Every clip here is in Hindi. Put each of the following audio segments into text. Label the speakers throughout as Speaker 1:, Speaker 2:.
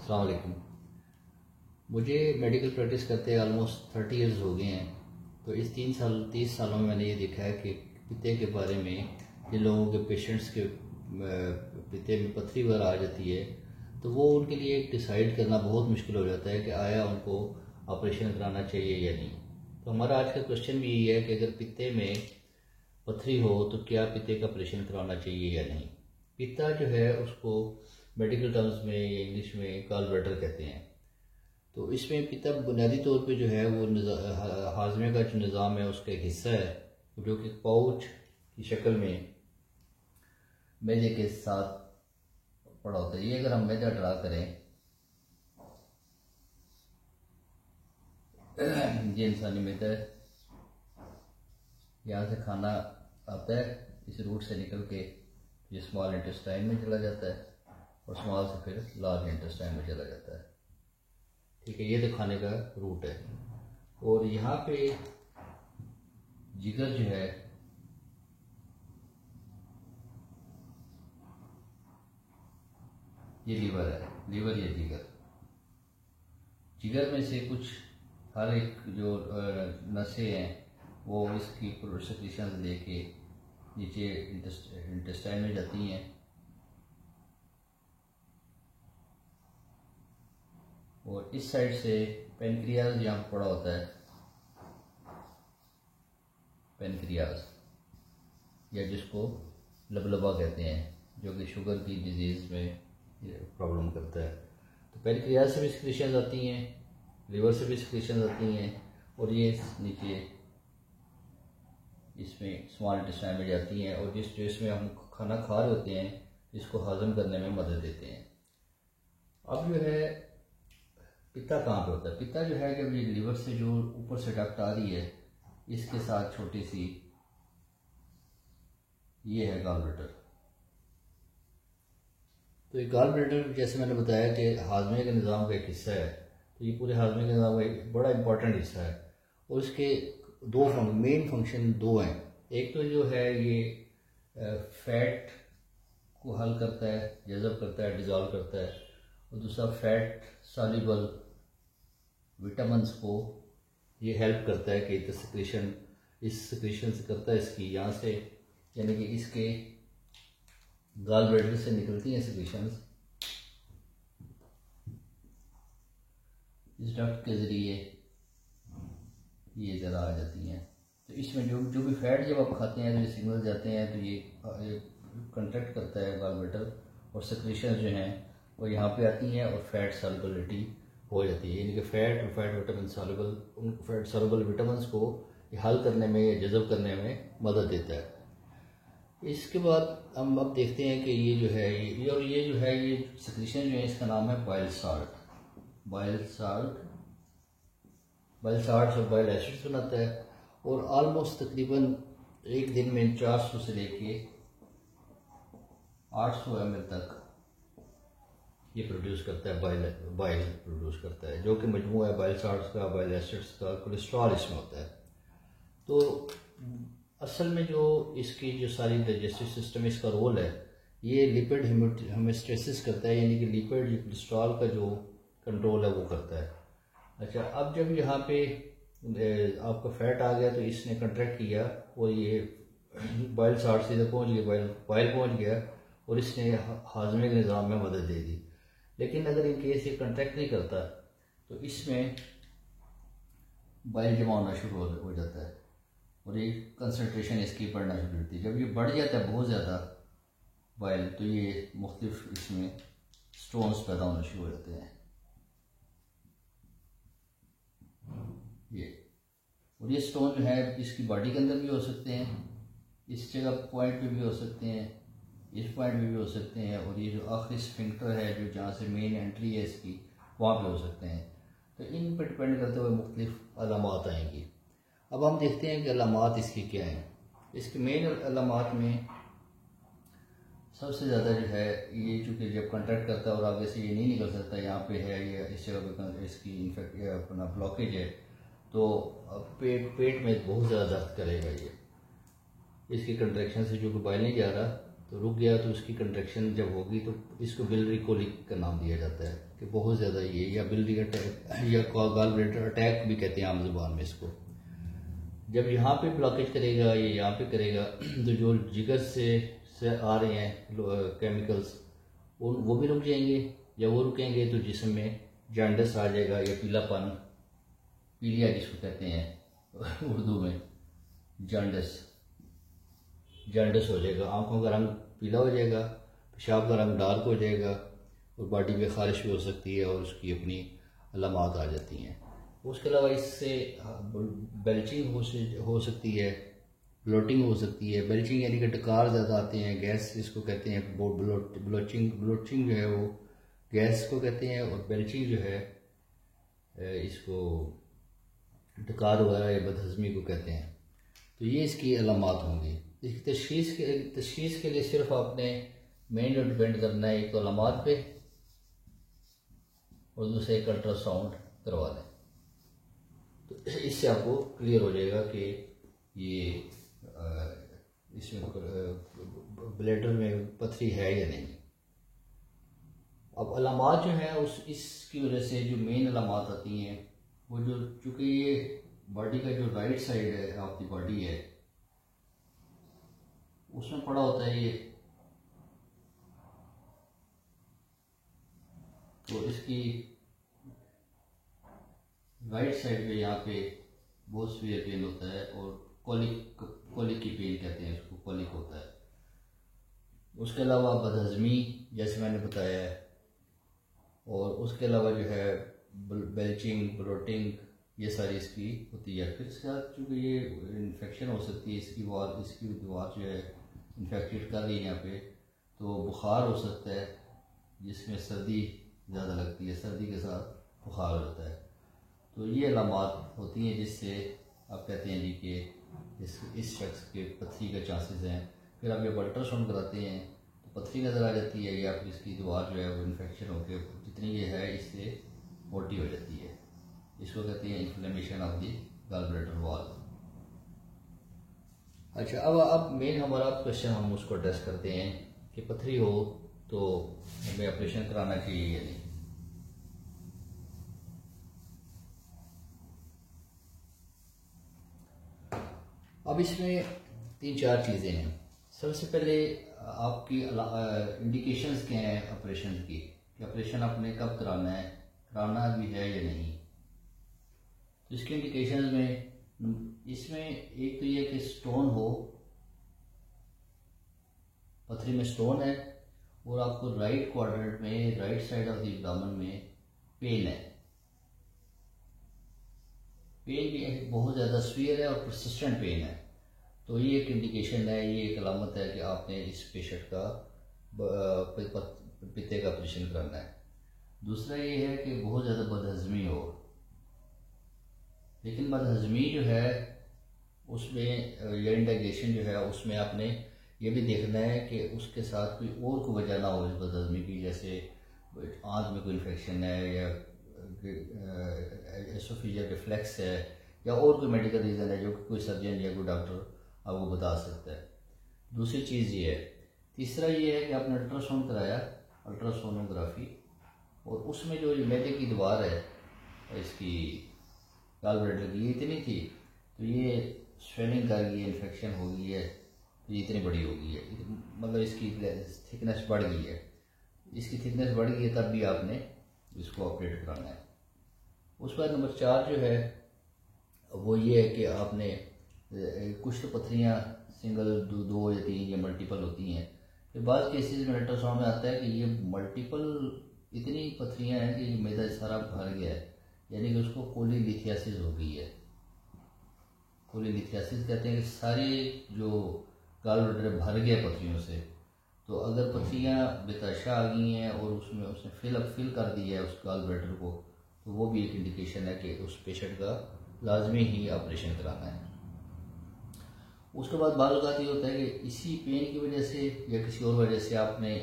Speaker 1: अस्सलाम वालेकुम। मुझे मेडिकल प्रैक्टिस करते ऑलमोस्ट 30 इयर्स हो गए हैं। तो इस 30 सालों में मैंने ये देखा है कि पित्ते के बारे में, जिन लोगों के पेशेंट्स के पित्ते में पथरी वगैरह आ जाती है तो वो उनके लिए डिसाइड करना बहुत मुश्किल हो जाता है कि आया उनको ऑपरेशन कराना चाहिए या नहीं। तो हमारा आज का क्वेश्चन भी यही है कि अगर पित्ते में पथरी हो तो क्या पित्ते का ऑपरेशन कराना चाहिए या नहीं। पित्ता जो है उसको मेडिकल टर्म्स में या इंग्लिश में गॉल ब्लैडर कहते हैं। तो इसमें पित्ता बुनियादी तौर पे जो है वो हाजमे का जो निज़ाम है उसका एक हिस्सा है, जो कि पाउच की शक्ल में मैदे के साथ पड़ा होता है। ये अगर हम मैदा ड्रा करें, ये इंसानी मैदा है, यहाँ से खाना आता है, इस रूट से निकल के ये स्मॉल इंटेस्टाइन में चला जाता है और स्मॉल से फिर लार्ज इंटेस्टाइन में चला जाता है। ठीक है, ये तो खाने का रूट है। और यहाँ पे जिगर जो है ये लीवर है, लीवर ये जिगर में से कुछ हर एक जो नसें हैं वो इसकी सेक्रीशन लेके नीचे इंटेस्टाइन में जाती हैं और इस साइड से पेनक्रियाज यहाँ पड़ा होता है, पेनक्रियाज या जिसको लबलबा कहते हैं, जो कि शुगर की डिजीज़ में प्रॉब्लम करता है। तो पेनक्रियाज से भी सिक्रीशंस आती हैं, लिवर से भी सिक्रीशंस आती हैं और ये नीचे इसमें स्मॉल इंटेस्टाइन में जाती हैं और जो इसमें हम खाना खा रहे होते हैं इसको हजम करने में मदद देते हैं। अब जो है पित्ता कहाँ पे होता है? पित्ता जो है जब ये लीवर से जो ऊपर से डक्ट आ रही है इसके साथ छोटी सी ये है गॉल ब्लैडर। तो ये गॉल ब्लैडर जैसे मैंने बताया कि हाजमे के निज़ाम का एक हिस्सा है, तो ये पूरे हाजमे के निज़ाम का एक बड़ा इंपॉर्टेंट हिस्सा है और इसके दो मेन फंक्शन दो हैं। एक तो जो है ये फैट को हल करता है, जज़ब करता है, डिज़ोल्व करता है, और दूसरा फैट सॉल्युबल विटामिन्स को ये हेल्प करता है कि सेक्रेशन इस सेक्रेशन से करता है इसकी यहाँ से, यानी कि इसके गॉल ब्लैडर से निकलती हैं सेक्रेशंस इस डक्ट के ज़रिए ये ज़रा आ जाती हैं। तो इसमें जो भी फैट जब आप खाते हैं तो ये सिग्नल जाते हैं, तो ये कंट्रैक्ट करता है गॉल ब्लैडर और सेक्रेशन जो हैं वो यहाँ पे आती हैं और फैट सॉल्युबिलिटी हो जाती है, यानी कि फैट विटामिन सॉल्युबल, उन फैट सॉल्युबल विटामिन्स को ये हल करने में या जज़ब करने में मदद देता है। इसके बाद हम अब देखते हैं कि ये जो है ये जो है ये सेक्रेशन जो है इसका नाम है बाइल साल्ट। बाइल साल्ट और बाइल एसिड्स बनाता है और ऑलमोस्ट तकरीबन एक दिन में 400 से लेके 800 ml तक ये प्रोड्यूस करता है, बाइल प्रोड्यूस करता है, जो कि मजमूआ है बाइल साल्ट्स का, बाइल एसिड्स का, कोलेस्ट्रॉल इसमें होता है। तो असल में जो इसकी जो सारी डाइजेस्टिव सिस्टम इसका रोल है ये लिपिड होमेस्टेसिस करता है, यानी कि लिपिड कोलेस्ट्रॉल का जो कंट्रोल है वो करता है। अच्छा, अब जब यहाँ पे आपका फैट आ गया तो इसने कंट्रैक्ट किया और ये बाइल साल्ट सीधे पहुँच गया, बाइल पहुँच गया और इसने हाजमे के निज़ाम में मदद दे दी। लेकिन अगर इन केस ये कंट्रैक्ट नहीं करता तो इसमें बाइल जमा होना शुरू हो जाता है और ये कंसनट्रेशन इसकी बढ़ना शुरू होती है। जब ये बढ़ जाता है बहुत ज़्यादा बाइल, तो ये मुख्तलिफ इसमें स्टोन्स पैदा होना शुरू हो जाते हैं। और ये स्टोन जो है इसकी बॉडी के अंदर भी हो सकते हैं, इस जगह पॉइंट पे भी हो सकते हैं, इस पॉइंट पे भी हो सकते हैं, और ये जो आखिरी स्फिंक्टर है जो जहाँ से मेन एंट्री है इसकी वहाँ पे हो सकते हैं। तो इन पर डिपेंड करते हुए मुख्तलिफ अलामात आएंगी। अब हम देखते हैं कि अलामात इसकी क्या हैं। इसके मेन अलामात में सबसे ज़्यादा जो है ये चूँकि जब कंट्रैक्ट करता है और आगे से ये नहीं निकल सकता, यहाँ पे है ये इस जगह पे इसकी इन्फेक्ट अपना ब्लॉकेज है, तो पेट में बहुत ज़्यादा दर्द करेगा ये। इसकी कंट्रैक्शन से जो कि बाइल नहीं जा रहा तो रुक गया तो उसकी कंट्रैक्शन जब होगी तो इसको बिलरी कोलिक का नाम दिया जाता है कि बहुत ज़्यादा ये, या बिलरी अटैक या गॉल ब्लैडर अटैक भी कहते हैं आम जुबान में इसको। जब यहाँ पे ब्लॉकेज करेगा या यहाँ पे करेगा तो जो जिगर से आ रहे हैं केमिकल्स वो भी रुक जाएंगे, या वो रुकेंगे तो जिस्म में जॉन्डिस आ जाएगा या पीलापन, पीलिया जिसको कहते हैं उर्दू में, जॉन्डिस हो जाएगा, आंखों का रंग पीला हो जाएगा, पेशाब का रंग डार्क हो जाएगा और बॉडी में खारिश भी हो सकती है और उसकी अपनी अलामात आ जाती हैं। उसके अलावा इससे बेल्चिंग हो सकती है, ब्लोटिंग हो सकती है। बेल्चिंग यानी कि डकार ज़्यादा आते हैं, गैस जिसको कहते हैं, ब्लोचिंग जो है वो गैस को कहते हैं, और बेल्चिंग जो है इसको डकार वगैरह या बदहज़मी को कहते हैं। तो ये इसकी अलामात होंगी। इसकी तशखीस के लिए सिर्फ आपने मेन जो डिपेंड करना है, एक तो अलामात पे और दूसरे एक अल्ट्रासाउंड करवा दें, तो इससे आपको क्लियर हो जाएगा कि ये इसमें ब्लैडर में पथरी है या नहीं। अब अलामात जो है इसकी वजह से जो मेन अलामात आती हैं वो जो, चूँकि ये बॉडी का जो राइट साइड है ऑफ द बॉडी है उसमें पड़ा होता है ये, तो इसकी राइट साइड पे यहाँ पे बहुत सीवियर पेन होता है और कोलिक की पेन कहते हैं इसको, कोलिक होता है। उसके अलावा बदहज़मी जैसे मैंने बताया है, और उसके अलावा जो है बेल्चिंग, ब्लोटिंग, ये सारी इसकी होती है। फिर इसके साथ चूँकि ये इन्फेक्शन हो सकती है, इसकी दीवार जो है इन्फेक्टेड कर रही है यहाँ पे, तो बुखार हो सकता है जिसमें सर्दी ज़्यादा लगती है, सर्दी के साथ बुखार हो जाता है। तो ये अलामात होती हैं जिससे आप कहते हैं जी कि इस शख्स के पथरी के चांसेस हैं। फिर आप जब अल्ट्रासाउंड कराते हैं तो पथरी नज़र आ जाती है, या फिर इसकी दीवार जो है वो इन्फेक्शन होकर जितनी ये है इससे मोटी हो जाती है। इसको कहते हैं inflammation of the gall bladder wall. अच्छा, अब मेन हमारा क्वेश्चन हम उसको एड्रेस करते हैं कि पथरी हो तो हमें ऑपरेशन कराना चाहिए या नहीं। अब इसमें 3-4 चीज़ें हैं। सबसे पहले आपकी इंडिकेशंस क्या हैं ऑपरेशन की, कि ऑपरेशन आपने कब कराना भी है या नहीं। तो इसके इंडिकेशंस में इसमें एक तो ये कि स्टोन हो, पथरी में स्टोन है और आपको राइट क्वाड्रेंट में, right side of the abdomen में पेन है, पेन भी बहुत ज़्यादा सीवियर है और परसिस्टेंट पेन है, तो ये एक इंडिकेशन है, ये एक अलामत है कि आपने इस पेशेंट का पित्ते का ऑपरेशन कराना है। दूसरा ये है कि बहुत ज़्यादा बदहज़मी हो, लेकिन बदहज़मी जो है उसमें या इंडाइजेशन जो है उसमें आपने ये भी देखना है कि उसके साथ कोई और कोई वजह ना हो इस बदहज़मी की, जैसे आंत में कोई इन्फेक्शन है या एसोफेजियल रिफ्लेक्स है या और कोई मेडिकल रीज़न है जो कि कोई सर्जन या कोई डॉक्टर आपको बता सकता है। दूसरी चीज़ ये है। तीसरा ये है कि आपने अल्ट्रासाउंड कराया, अल्ट्रासोनोग्राफी, और उसमें जो मैदे की दीवार है इसकी गॉल ब्लैडर की इतनी थी तो ये स्वेलिंग कर गई है, इन्फेक्शन हो गई है, तो ये इतनी बड़ी हो गई है, मतलब इसकी थिकनेस बढ़ गई है। इसकी थिकनेस बढ़ गई है तब भी आपने इसको ऑपरेट कराना है। उसके बाद नंबर 4 जो है वो ये है कि आपने कुछ तो पथरियाँ सिंगल 2 या 3 या मल्टीपल होती हैं, फिर बाद केसेस में अल्ट्रासाउंड में आता है कि ये मल्टीपल इतनी पथरियाँ हैं कि मैदा सारा भर गया है, यानी कि उसको कोलीलिथियासिस हो गई है। कोलीलिथियासिस कहते हैं कि सारे जो गॉल ब्लैडर भर गया पथरियों से। तो अगर पथरियाँ बेतहाशा आ गई हैं और उसमें उसने फिल कर दिया है उस गॉल ब्लैडर को, तो वो भी एक इंडिकेशन है कि उस पेशेंट का लाजमी ही ऑपरेशन कराना है। उसके बाद बाल औक़ात ये होता है कि इसी पेन की वजह से या किसी और वजह से आपने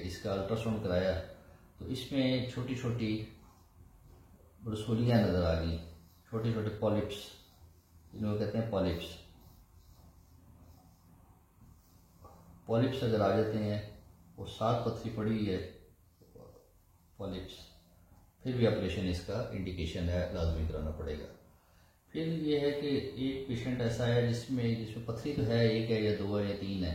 Speaker 1: इसका अल्ट्रासाउंड कराया तो इसमें छोटी छोटी रसोलियाँ नज़र आ गई, छोटे छोटे पॉलिप्स, जिनको कहते हैं पॉलिप्स। पॉलिप्स अगर आ जाते हैं और 7 पथरी पड़ी हुई है पॉलिप्स, फिर भी ऑपरेशन इसका इंडिकेशन है, लाजमी कराना पड़ेगा। फिर ये है कि एक पेशेंट ऐसा है जिसमें पथरी तो है, 1 है या 2 है या 3 है,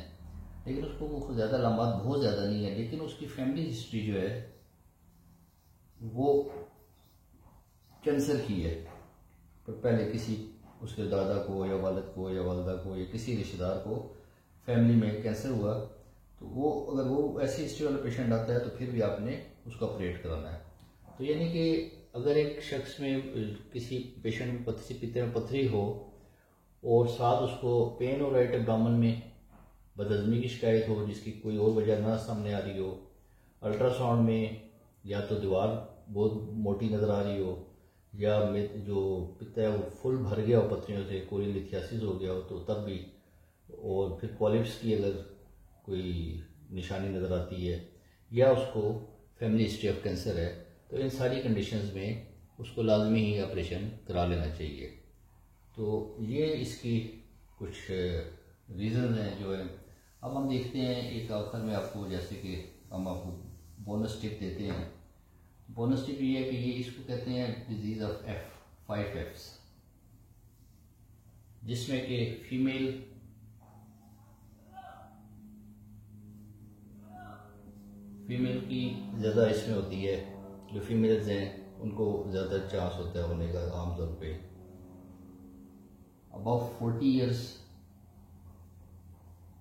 Speaker 1: लेकिन उसको वो ज़्यादा लंबात बहुत ज़्यादा नहीं है, लेकिन उसकी फैमिली हिस्ट्री जो है वो कैंसर की है। पर पहले किसी उसके दादा को या वालिद को या वालदा को या किसी रिश्तेदार को फैमिली में कैंसर हुआ, तो वो अगर वो ऐसी हिस्ट्री वाला पेशेंट आता है तो फिर भी आपने उसको ऑपरेट कराना है। तो यानी कि अगर एक शख्स में किसी पेशेंट में पित्ते में पथरी हो और साथ उसको पेन हो राइट एब्डोमेन में, बदहजमी की शिकायत हो जिसकी कोई और वजह ना सामने आ रही हो, अल्ट्रासाउंड में या तो दीवार बहुत मोटी नज़र आ रही हो या जो पित्ता है वो फुल भर गया हो पथरियों से, कोरियोलिथियासिस हो गया हो तो तब भी, और फिर पॉलिप्स की अगर कोई निशानी नज़र आती है या उसको फैमिली हिस्ट्री ऑफ कैंसर है, तो इन सारी कंडीशंस में उसको लाजमी ही ऑपरेशन करा लेना चाहिए। तो ये इसकी कुछ रीज़न हैं जो है। अब हम देखते हैं एक आखिर में आपको, जैसे कि हम आपको बोनस टिप देते हैं। बोनस टिप ये है कि ये इसको कहते हैं डिजीज ऑफ F5 Fs, जिसमें कि फीमेल की ज़्यादा इसमें होती है, जो फीमेल्स हैं उनको ज़्यादा चांस होता है होने का आमतौर पे। अबाउट 40 इयर्स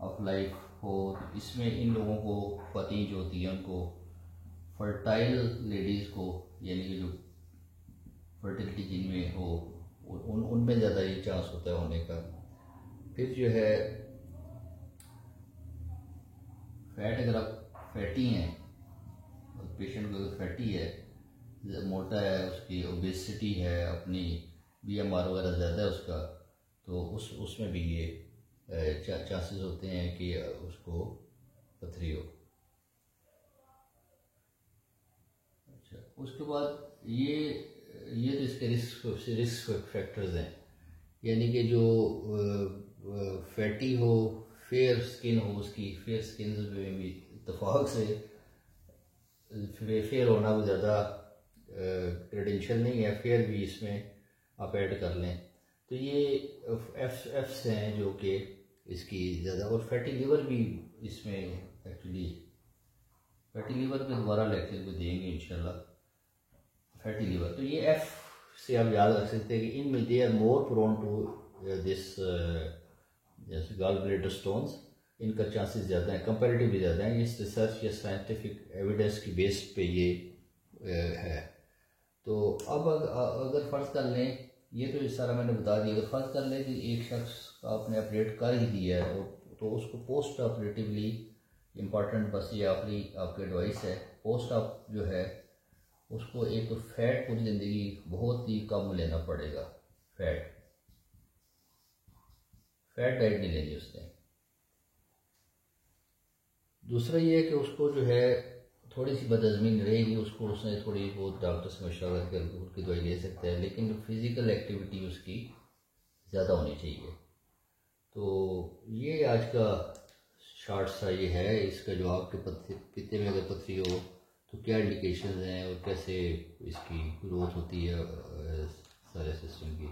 Speaker 1: ऑफ लाइफ हो, इसमें इन लोगों को पति जो होती है उनको, फर्टाइल लेडीज़ को, यानी कि जो फर्टिलिटी जिनमें हो उनमें ज़्यादा ये चांस होता है होने का। फिर जो है फैट, अगर आप फैटी हैं, पेशेंट को अगर फैटी है, मोटा है, उसकी ओबेसिटी है, अपनी BMR वगैरह ज़्यादा है उसका, तो उसमें भी ये चांसेस होते हैं कि उसको पथरी हो। अच्छा, उसके बाद ये तो इसके रिस्क फैक्टर्स हैं, यानी कि जो फैटी हो, फेयर स्किन हो, उसकी फेयर स्किन में भी इत्तेफाक से फेयर होना वो ज़्यादा क्रेडेंशियल नहीं है, फेयर भी इसमें आप ऐड कर लें। तो ये एफ्स हैं जो कि इसकी ज़्यादा, और फैटी लिवर भी इसमें एक्चुअली, फैटी लिवर पे दोबारा लेक्चर को देंगे इंशाल्लाह, फैटी लिवर। तो ये एफ से आप याद रख सकते हैं कि इनमें they are more prone to this जैसे गॉल ब्लैडर स्टोन्स, इनका चांसेस ज़्यादा हैं, कंपैरेटिवली ज़्यादा हैं। इस रिसर्च या साइंटिफिक एविडेंस की बेस्ड पे ये है। तो अब अगर फ़र्ज़ कर लें, ये तो इस सारा मैंने बता दिया, अगर फ़र्ज़ कर लें कि एक शख्स का आपने ऑपरेट कर ही दिया है तो उसको पोस्ट ऑपरेटिवली इम्पॉर्टेंट, बस ये आखिरी आपकी एडवाइस है, पोस्ट ऑप जो है उसको एक तो फैट पूरी ज़िंदगी बहुत ही कम लेना पड़ेगा, फैट डाइट नहीं लेनी उसने। दूसरा ये है कि उसको जो है थोड़ी सी बदहज़मी रहेगी, उसको उसने थोड़ी बहुत डॉक्टर से मशवरा करके उसकी दवाई ले सकता है, लेकिन फिज़िकल एक्टिविटी उसकी ज़्यादा होनी चाहिए। तो ये आज का शॉर्ट सा ये है इसका, जो आपके पित्ते में अगर पथरी हो तो क्या इंडिकेशंस हैं और कैसे इसकी ग्रोथ होती है सारे सिस्टम की।